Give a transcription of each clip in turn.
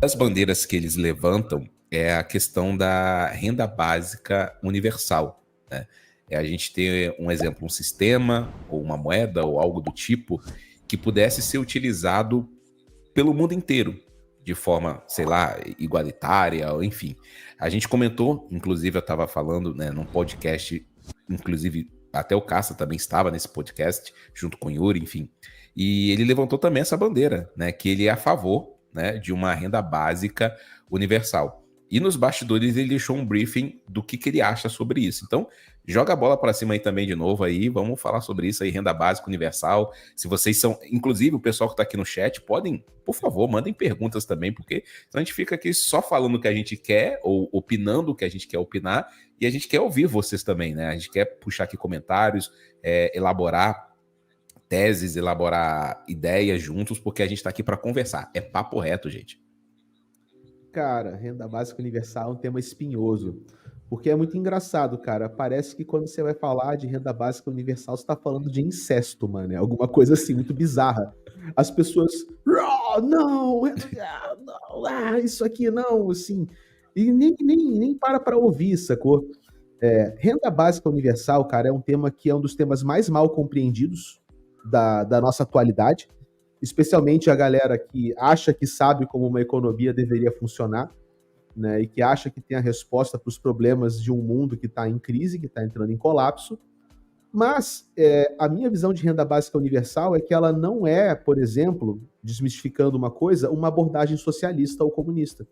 das bandeiras que eles levantam é a questão da renda básica universal, né? É a gente ter um exemplo, um sistema ou uma moeda ou algo do tipo que pudesse ser utilizado pelo mundo inteiro, de forma, sei lá, igualitária, ou enfim. A gente comentou, inclusive eu estava falando, né, num podcast, inclusive até o Cassa também estava nesse podcast, junto com o Yuri, enfim. E ele levantou também essa bandeira, né, que ele é a favor, né, de uma renda básica universal. E nos bastidores ele deixou um briefing do que ele acha sobre isso. Então, joga a bola para cima aí também de novo aí, vamos falar sobre isso aí, renda básica universal. Se vocês são, inclusive o pessoal que está aqui no chat, podem, por favor, mandem perguntas também, porque senão a gente fica aqui só falando o que a gente quer, ou opinando o que a gente quer opinar, e a gente quer ouvir vocês também, né? A gente quer puxar aqui comentários, elaborar teses, elaborar ideias juntos, porque a gente está aqui para conversar. É papo reto, gente. Cara, renda básica universal é um tema espinhoso, porque é muito engraçado, cara. Parece que quando você vai falar de renda básica universal, você tá falando de incesto, mano. É alguma coisa assim, muito bizarra. As pessoas, não, não, isso aqui não, assim. E nem para ouvir, sacou? Renda básica universal, cara, é um tema que é um dos temas mais mal compreendidos da nossa atualidade, especialmente a galera que acha que sabe como uma economia deveria funcionar, né, e que acha que tem a resposta para os problemas de um mundo que está em crise, que está entrando em colapso. Mas a minha visão de renda básica universal é que ela não é, por exemplo, desmistificando uma coisa, uma abordagem socialista ou comunista.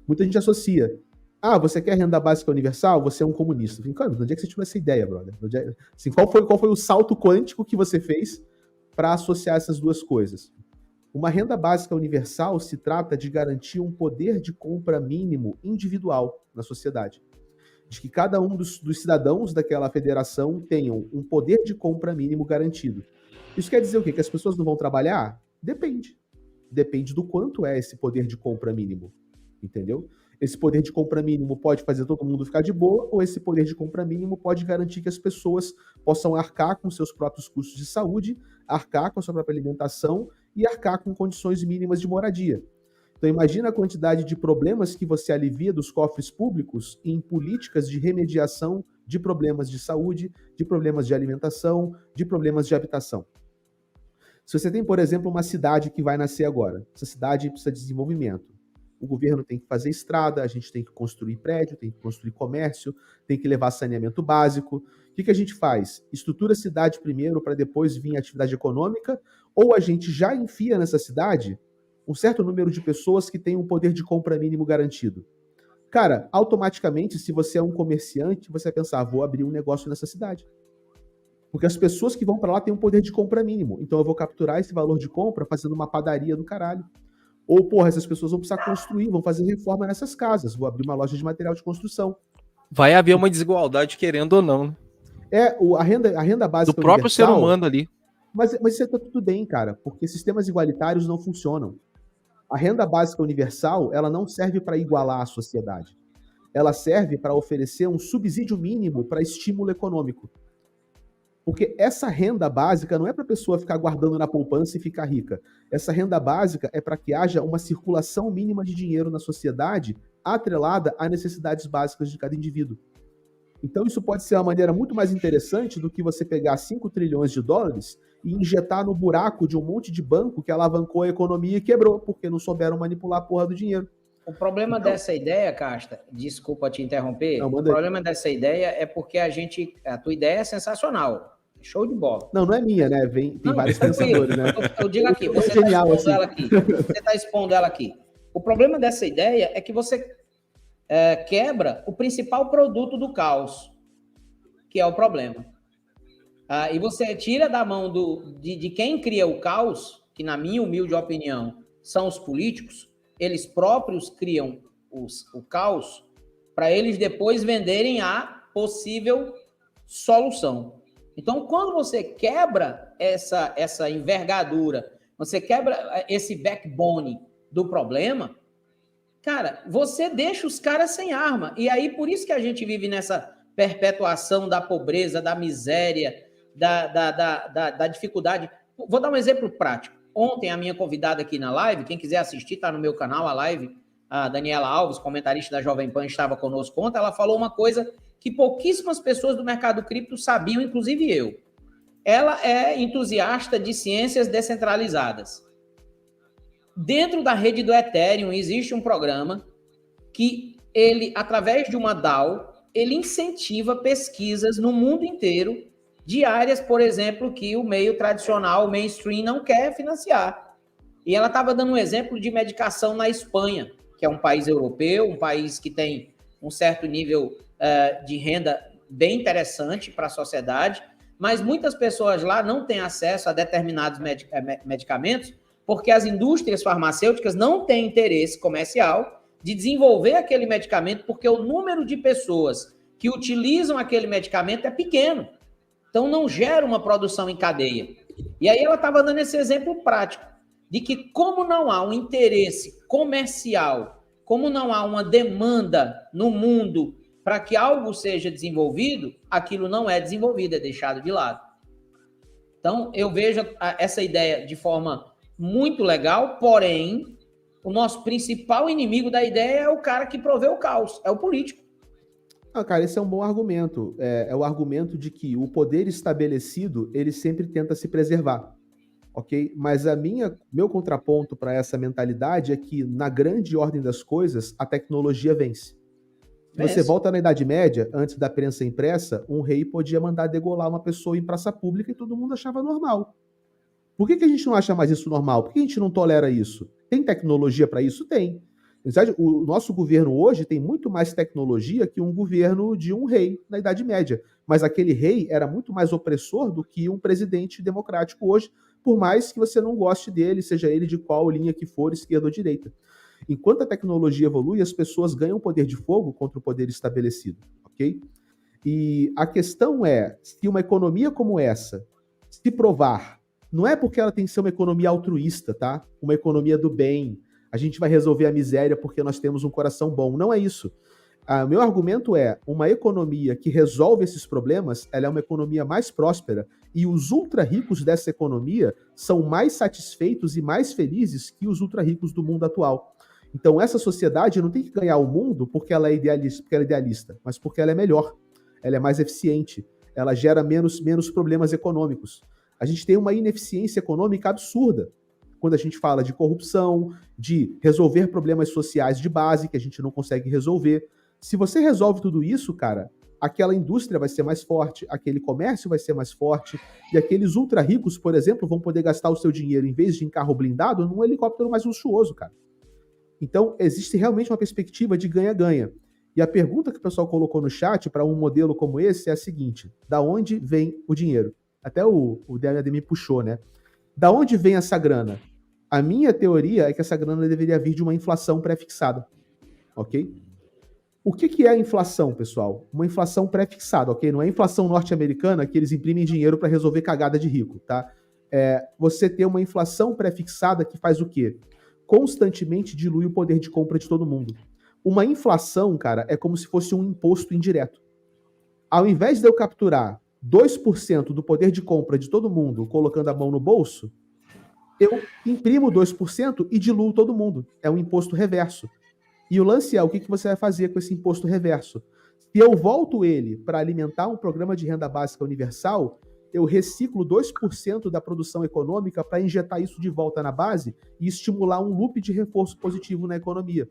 Muita gente associa. Ah, você quer renda básica universal? Você é um comunista. Cara, de onde é que você tirou essa ideia, brother? Assim, qual foi o salto quântico que você fez para associar essas duas coisas? Uma renda básica universal se trata de garantir um poder de compra mínimo individual na sociedade. De que cada um dos cidadãos daquela federação tenham um poder de compra mínimo garantido. Isso quer dizer o quê? Que as pessoas não vão trabalhar? Depende. Depende do quanto é esse poder de compra mínimo. Entendeu? Esse poder de compra mínimo pode fazer todo mundo ficar de boa, ou esse poder de compra mínimo pode garantir que as pessoas possam arcar com seus próprios custos de saúde, arcar com a sua própria alimentação e arcar com condições mínimas de moradia. Então imagina a quantidade de problemas que você alivia dos cofres públicos em políticas de remediação de problemas de saúde, de problemas de alimentação, de problemas de habitação. Se você tem, por exemplo, uma cidade que vai nascer agora, essa cidade precisa de desenvolvimento. O governo tem que fazer estrada, a gente tem que construir prédio, tem que construir comércio, tem que levar saneamento básico. O que a gente faz? Estrutura a cidade primeiro para depois vir a atividade econômica, ou a gente já enfia nessa cidade um certo número de pessoas que têm um poder de compra mínimo garantido. Cara, automaticamente, se você é um comerciante, você vai pensar, vou abrir um negócio nessa cidade. Porque as pessoas que vão para lá têm um poder de compra mínimo. Então eu vou capturar esse valor de compra fazendo uma padaria do caralho. Ou, porra, essas pessoas vão precisar construir, vão fazer reforma nessas casas. Vou abrir uma loja de material de construção. Vai haver uma desigualdade, querendo ou não, né? A renda básica do próprio universal, ser humano ali. Mas isso tá tudo bem, cara, porque sistemas igualitários não funcionam. A renda básica universal, ela não serve para igualar a sociedade. Ela serve para oferecer um subsídio mínimo para estímulo econômico. Porque essa renda básica não é para a pessoa ficar guardando na poupança e ficar rica. Essa renda básica é para que haja uma circulação mínima de dinheiro na sociedade atrelada a necessidades básicas de cada indivíduo. Então isso pode ser uma maneira muito mais interessante do que você pegar 5 trilhões de dólares e injetar no buraco de um monte de banco que alavancou a economia e quebrou, porque não souberam manipular a porra do dinheiro. O problema dessa ideia, Casta, desculpa te interromper, o problema dessa ideia é porque a tua ideia é sensacional. Show de bola. Não é minha, né? Tem vários pensadores, né? Eu digo aqui, você está expondo assim. Ela aqui. Você está expondo ela aqui. O problema dessa ideia é que você quebra o principal produto do caos, que é o problema. E você tira da mão de quem cria o caos, que na minha humilde opinião são os políticos, eles próprios criam o caos para eles depois venderem a possível solução. Então, quando você quebra essa envergadura, você quebra esse backbone do problema, cara, você deixa os caras sem arma. E aí, por isso que a gente vive nessa perpetuação da pobreza, da miséria, da dificuldade. Vou dar um exemplo prático. Ontem, a minha convidada aqui na live, quem quiser assistir, está no meu canal, a live, a Daniela Alves, comentarista da Jovem Pan, estava conosco ontem, ela falou uma coisa que pouquíssimas pessoas do mercado cripto sabiam, inclusive eu. Ela é entusiasta de ciências descentralizadas. Dentro da rede do Ethereum existe um programa que ele, através de uma DAO, ele incentiva pesquisas no mundo inteiro de áreas, por exemplo, que o meio tradicional, o mainstream, não quer financiar. E ela estava dando um exemplo de medicação na Espanha, que é um país europeu, um país que tem um certo nível de renda bem interessante para a sociedade, mas muitas pessoas lá não têm acesso a determinados medicamentos porque as indústrias farmacêuticas não têm interesse comercial de desenvolver aquele medicamento porque o número de pessoas que utilizam aquele medicamento é pequeno. Então, não gera uma produção em cadeia. E aí ela estava dando esse exemplo prático de que como não há um interesse comercial, como não há uma demanda no mundo para que algo seja desenvolvido, aquilo não é desenvolvido, é deixado de lado. Então, eu vejo essa ideia de forma muito legal, porém, o nosso principal inimigo da ideia é o cara que provê o caos, é o político. Ah, cara, esse é um bom argumento. É o argumento de que o poder estabelecido, ele sempre tenta se preservar, ok? Mas meu contraponto para essa mentalidade é que, na grande ordem das coisas, a tecnologia vence. Se você volta na Idade Média, antes da prensa impressa, um rei podia mandar degolar uma pessoa em praça pública e todo mundo achava normal. Por que a gente não acha mais isso normal? Por que a gente não tolera isso? Tem tecnologia para isso? Tem. O nosso governo hoje tem muito mais tecnologia que um governo de um rei na Idade Média. Mas aquele rei era muito mais opressor do que um presidente democrático hoje, por mais que você não goste dele, seja ele de qual linha que for, esquerda ou direita. Enquanto a tecnologia evolui, as pessoas ganham poder de fogo contra o poder estabelecido, ok? E a questão é, se uma economia como essa se provar, não é porque ela tem que ser uma economia altruísta, tá? Uma economia do bem, a gente vai resolver a miséria porque nós temos um coração bom. Não é isso. O meu argumento é, uma economia que resolve esses problemas, ela é uma economia mais próspera e os ultra-ricos dessa economia são mais satisfeitos e mais felizes que os ultra-ricos do mundo atual. Então, essa sociedade não tem que ganhar o mundo porque ela é idealista, mas porque ela é melhor, ela é mais eficiente, ela gera menos problemas econômicos. A gente tem uma ineficiência econômica absurda quando a gente fala de corrupção, de resolver problemas sociais de base que a gente não consegue resolver. Se você resolve tudo isso, cara, aquela indústria vai ser mais forte, aquele comércio vai ser mais forte, e aqueles ultra-ricos, por exemplo, vão poder gastar o seu dinheiro, em vez de em carro blindado, num helicóptero mais luxuoso, cara. Então, existe realmente uma perspectiva de ganha-ganha. E a pergunta que o pessoal colocou no chat para um modelo como esse é a seguinte: da onde vem o dinheiro? Até o DMD me puxou, né? Da onde vem essa grana? A minha teoria é que essa grana deveria vir de uma inflação pré-fixada, ok? O que é a inflação, pessoal? Uma inflação pré-fixada, ok? Não é a inflação norte-americana que eles imprimem dinheiro para resolver cagada de rico, tá? Você ter uma inflação pré-fixada que faz o quê? Constantemente dilui o poder de compra de todo mundo. Uma inflação, cara, é como se fosse um imposto indireto. Ao invés de eu capturar 2% do poder de compra de todo mundo colocando a mão no bolso, eu imprimo 2% e diluo todo mundo. É um imposto reverso. E o lance é, o que você vai fazer com esse imposto reverso? Se eu volto ele para alimentar um programa de renda básica universal, eu reciclo 2% da produção econômica para injetar isso de volta na base e estimular um loop de reforço positivo na economia.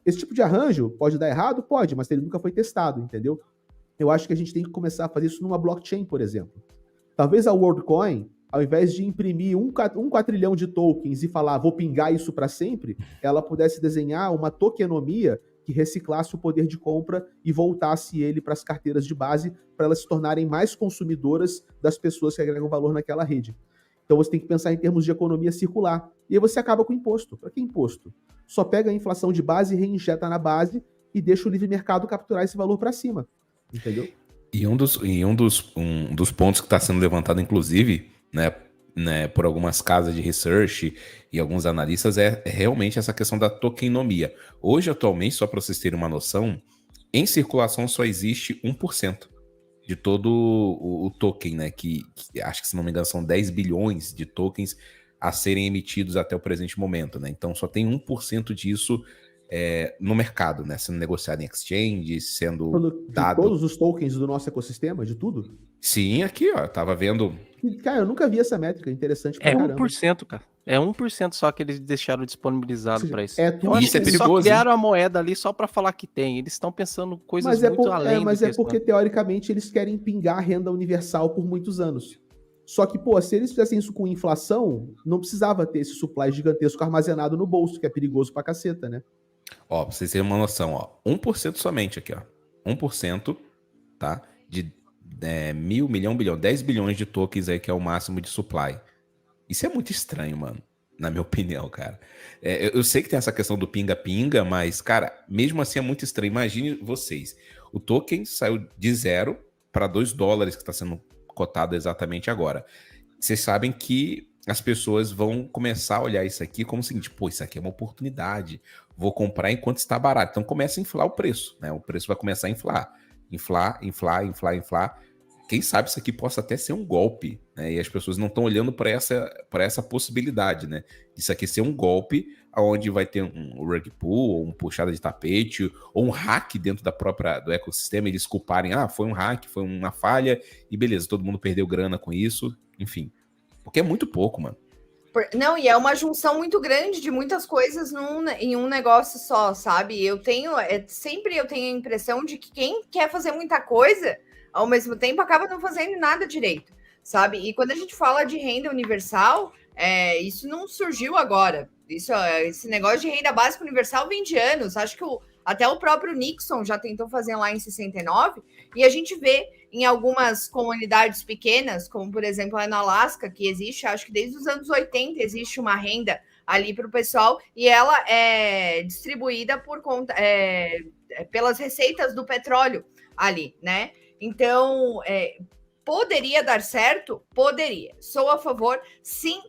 Esse tipo de arranjo pode dar errado? Pode, mas ele nunca foi testado, entendeu? Eu acho que a gente tem que começar a fazer isso numa blockchain, por exemplo. Talvez a WorldCoin, ao invés de imprimir um quatrilhão de tokens e falar, vou pingar isso para sempre, ela pudesse desenhar uma tokenomia que reciclasse o poder de compra e voltasse ele para as carteiras de base, para elas se tornarem mais consumidoras das pessoas que agregam valor naquela rede. Então você tem que pensar em termos de economia circular. E aí você acaba com o imposto. Para que imposto? Só pega a inflação de base, reinjeta na base e deixa o livre mercado capturar esse valor para cima. Entendeu? E um dos pontos que está sendo levantado, inclusive, né, por algumas casas de research e alguns analistas, é realmente essa questão da tokenomia. Hoje, atualmente, só para vocês terem uma noção, em circulação só existe 1% de todo o token, né? Que acho que, se não me engano, são 10 bilhões de tokens a serem emitidos até o presente momento, né? Então, só tem 1% disso no mercado, né? Sendo negociado em exchange, sendo De dado... todos os tokens do nosso ecossistema, de tudo? Sim, aqui, ó, eu tava vendo... Cara, eu nunca vi essa métrica, interessante pra É caramba. 1%, cara. É 1% só que eles deixaram disponibilizado para isso. É tudo. Eu acho Isso que é eles perigoso, só criaram a moeda ali só para falar que tem. Eles estão pensando coisas muito além mas do é porque, teoricamente, eles querem pingar a renda universal por muitos anos. Só que, pô, se eles fizessem isso com inflação, não precisava ter esse supply gigantesco armazenado no bolso, que é perigoso pra caceta, né? Ó, pra vocês terem uma noção, ó, 1% somente aqui, ó. 1%, tá? De 1.000, milhão, bilhão, 10 bilhões de tokens aí, que é o máximo de supply. Isso é muito estranho, mano, na minha opinião, cara. Eu sei que tem essa questão do pinga-pinga, mas, cara, mesmo assim é muito estranho. Imagine vocês, o token saiu de 0 para $2, que está sendo cotado exatamente agora. Vocês sabem que as pessoas vão começar a olhar isso aqui como o seguinte, pô, isso aqui é uma oportunidade, vou comprar enquanto está barato. Então começa a inflar o preço, né? O preço vai começar a inflar. Inflar. Quem sabe isso aqui possa até ser um golpe, né? E as pessoas não estão olhando para essa possibilidade, né? Isso aqui ser um golpe, onde vai ter um rug pull, ou um puxada de tapete, ou um hack dentro do ecossistema, eles culparem, foi um hack, foi uma falha, e beleza, todo mundo perdeu grana com isso, enfim. Porque é muito pouco, mano. Não, e é uma junção muito grande de muitas coisas em um negócio só, sabe? Sempre eu tenho a impressão de que quem quer fazer muita coisa, ao mesmo tempo, acaba não fazendo nada direito, sabe? E quando a gente fala de renda universal, isso não surgiu agora. Esse negócio de renda básica universal vem de anos. Acho que até o próprio Nixon já tentou fazer lá em 69, e a gente vê em algumas comunidades pequenas, como por exemplo lá no Alasca, que existe, acho que desde os anos 80 existe uma renda ali para o pessoal, e ela é distribuída por conta pelas receitas do petróleo ali, né? Então, poderia dar certo? Poderia. Sou a favor, sim,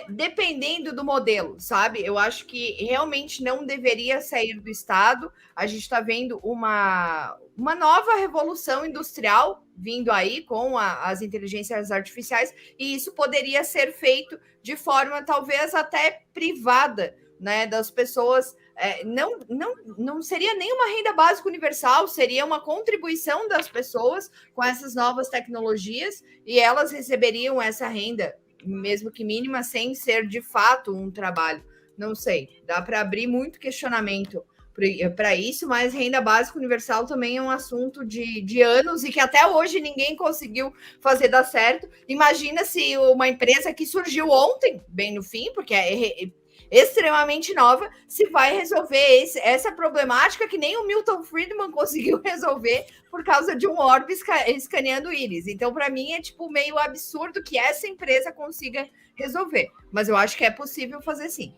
dependendo do modelo, sabe? Eu acho que realmente não deveria sair do Estado. A gente está vendo uma nova revolução industrial vindo aí com as inteligências artificiais, e isso poderia ser feito de forma talvez até privada, né, das pessoas. Não seria nem uma renda básica universal, seria uma contribuição das pessoas com essas novas tecnologias, e elas receberiam essa renda, mesmo que mínima, sem ser de fato um trabalho. Não sei, dá para abrir muito questionamento para isso, mas renda básica universal também é um assunto de anos e que até hoje ninguém conseguiu fazer dar certo. Imagina se uma empresa que surgiu ontem, bem no fim, porque é extremamente nova, se vai resolver essa problemática que nem o Milton Friedman conseguiu resolver por causa de um orbe escaneando íris. Então, para mim, é meio absurdo que essa empresa consiga resolver. Mas eu acho que é possível fazer sim.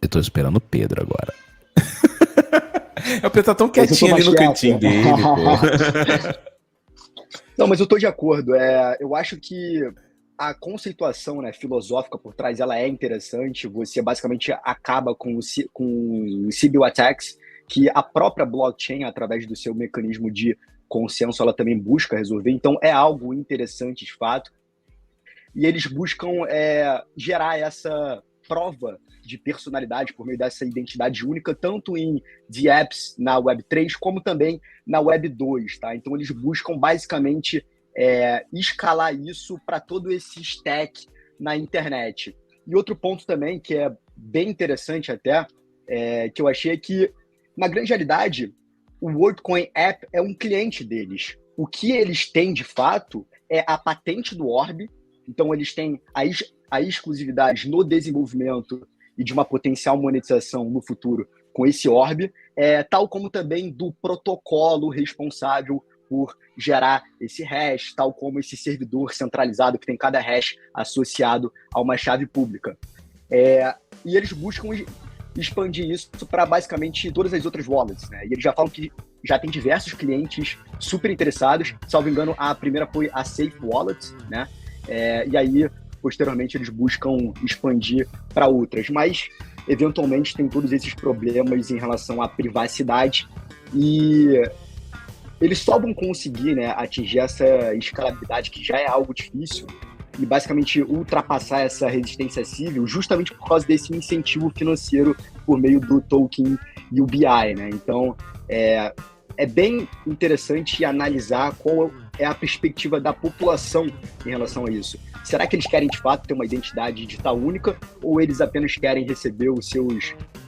Eu tô esperando o Pedro agora. O Pedro tá tão quietinho ali no cantinho dele, pô. Não, mas eu tô de acordo. Eu acho que a conceituação, né, filosófica por trás ela é interessante. Você basicamente acaba com o Sybil Attacks, que a própria blockchain, através do seu mecanismo de consenso, ela também busca resolver. Então, é algo interessante, de fato. E eles buscam gerar essa prova de personalidade por meio dessa identidade única, tanto em apps na Web3, como também na Web2, tá? Então, eles buscam basicamente escalar isso para todo esse stack na internet. E outro ponto também, que é bem interessante até, que eu achei que, na grande realidade, o WorldCoin App é um cliente deles. O que eles têm, de fato, é a patente do Orb. Então, eles têm a exclusividade no desenvolvimento e de uma potencial monetização no futuro com esse Orb, tal como também do protocolo responsável por gerar esse hash, tal como esse servidor centralizado que tem cada hash associado a uma chave pública. E eles buscam expandir isso para basicamente todas as outras wallets, né? E eles já falam que já tem diversos clientes super interessados. Salvo engano, a primeira foi a Safe Wallet, né? E aí, posteriormente, eles buscam expandir para outras. Mas, eventualmente, tem todos esses problemas em relação à privacidade e eles só vão conseguir, né, atingir essa escalabilidade, que já é algo difícil, e basicamente ultrapassar essa resistência civil justamente por causa desse incentivo financeiro por meio do token e o BI, né? Então, é bem interessante analisar qual é a perspectiva da população em relação a isso. Será que eles querem, de fato, ter uma identidade digital única ou eles apenas querem receber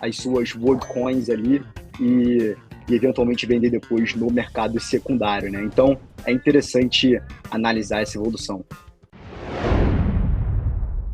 as suas WorldCoins ali e eventualmente vender depois no mercado secundário, né? Então, é interessante analisar essa evolução.